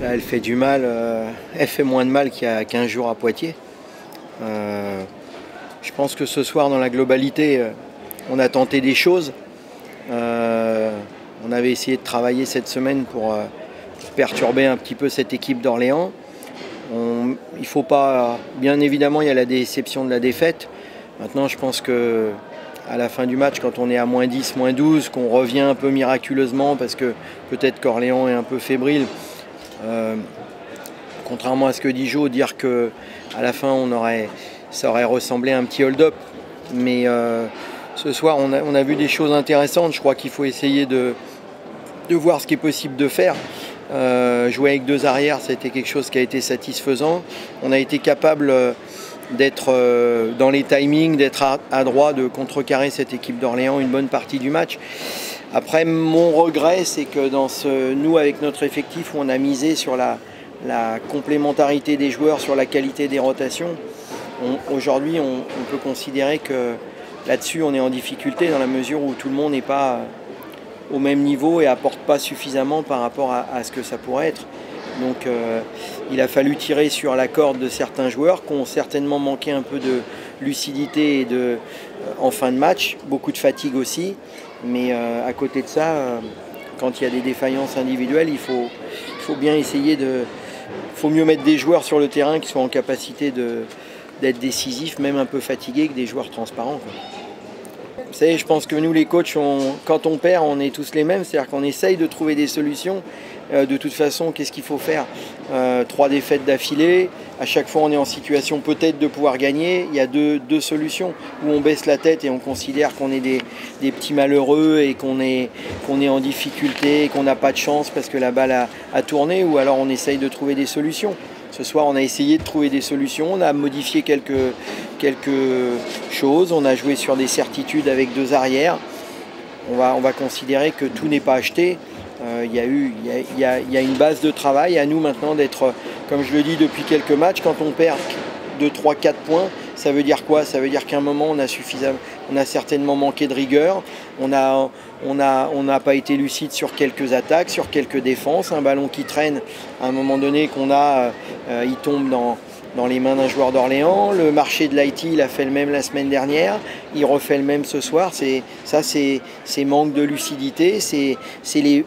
Là, elle fait du mal, elle fait moins de mal qu'il y a 15 jours à Poitiers. Je pense que ce soir, dans la globalité, on a tenté des choses. On avait essayé de travailler cette semaine pour perturber un petit peu cette équipe d'Orléans. Il ne faut pas... Bien évidemment, il y a la déception de la défaite. Maintenant, je pense que à la fin du match, quand on est à moins 10, moins 12, qu'on revient un peu miraculeusement parce que peut-être qu'Orléans est un peu fébrile, contrairement à ce que dit Jo, dire qu'à la fin ça aurait ressemblé à un petit hold-up. Mais ce soir on a vu des choses intéressantes. Je crois qu'il faut essayer de voir ce qui est possible de faire. Jouer avec deux arrières, c'était quelque chose qui a été satisfaisant. On a été capable d'être dans les timings, d'être adroit, de contrecarrer cette équipe d'Orléans une bonne partie du match. Après, mon regret, c'est que nous, avec notre effectif, où on a misé sur la complémentarité des joueurs, sur la qualité des rotations, aujourd'hui, on peut considérer que là-dessus, on est en difficulté dans la mesure où tout le monde n'est pas au même niveau et apporte pas suffisamment par rapport à ce que ça pourrait être. Donc, il a fallu tirer sur la corde de certains joueurs qui ont certainement manqué un peu de lucidité en fin de match, beaucoup de fatigue aussi. Mais à côté de ça, quand il y a des défaillances individuelles, il faut bien essayer faut mieux mettre des joueurs sur le terrain qui soient en capacité d'être décisifs, même un peu fatigués, que des joueurs transparents, quoi. Vous savez, je pense que nous les coachs, quand on perd, on est tous les mêmes, c'est-à-dire qu'on essaye de trouver des solutions. De toute façon, qu'est-ce qu'il faut faire? 3 défaites d'affilée, à chaque fois on est en situation peut-être de pouvoir gagner. Il y a deux solutions, où on baisse la tête et on considère qu'on est des petits malheureux et qu'on est en difficulté et qu'on n'a pas de chance parce que la balle a tourné, ou alors on essaye de trouver des solutions. Ce soir, on a essayé de trouver des solutions, on a modifié quelques choses, on a joué sur des certitudes avec deux arrières. On va considérer que tout n'est pas acheté. Il y a une base de travail à nous maintenant d'être, comme je le dis depuis quelques matchs, quand on perd 2, 3, 4 points, ça veut dire quoi? Ça veut dire qu'à un moment on a certainement manqué de rigueur, on n'a pas été lucide sur quelques attaques, sur quelques défenses, un ballon qui traîne à un moment donné il tombe dans les mains d'un joueur d'Orléans. Le marché de l'IT, il a fait le même la semaine dernière, il refait le même ce soir. C'est manque de lucidité.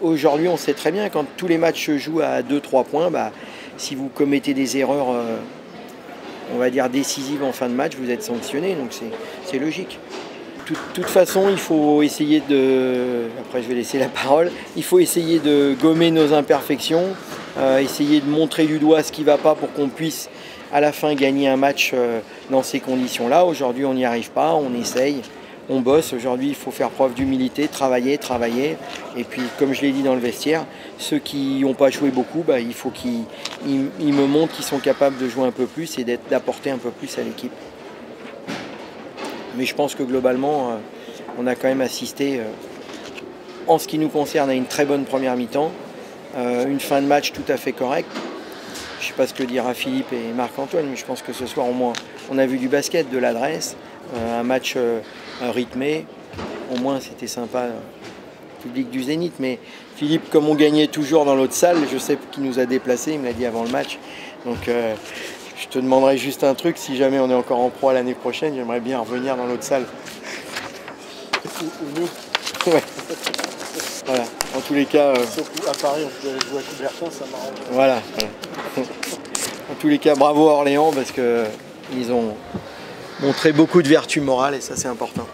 Aujourd'hui, on sait très bien, quand tous les matchs se jouent à 2-3 points, si vous commettez des erreurs, on va dire décisives en fin de match, vous êtes sanctionné, donc c'est logique. De toute façon, il faut essayer après je vais laisser la parole, il faut essayer de gommer nos imperfections, essayer de montrer du doigt ce qui ne va pas pour qu'on puisse à la fin gagner un match dans ces conditions-là. Aujourd'hui, on n'y arrive pas, on essaye, on bosse. Aujourd'hui, il faut faire preuve d'humilité, travailler. Et puis, comme je l'ai dit dans le vestiaire, ceux qui n'ont pas joué beaucoup, il faut qu'ils me montrent qu'ils sont capables de jouer un peu plus et d'apporter un peu plus à l'équipe. Mais je pense que globalement, on a quand même assisté, en ce qui nous concerne, à une très bonne première mi-temps, une fin de match tout à fait correcte. Je ne sais pas ce que dira Philippe et Marc-Antoine, mais je pense que ce soir, au moins, on a vu du basket, de l'adresse, un match rythmé. Au moins, c'était sympa, public du Zénith. Mais Philippe, comme on gagnait toujours dans l'autre salle, je sais qu'il nous a déplacés, il me l'a dit avant le match. Donc, je te demanderai juste un truc, si jamais on est encore en pro l'année prochaine, j'aimerais bien revenir dans l'autre salle. Ou nous. Ouais. Voilà. En tous les cas... À Paris, on peut jouer à Coubertin, ça m'arrange. Voilà. En tous les cas, bravo à Orléans, parce qu'ils ont montré beaucoup de vertu morale et ça, c'est important.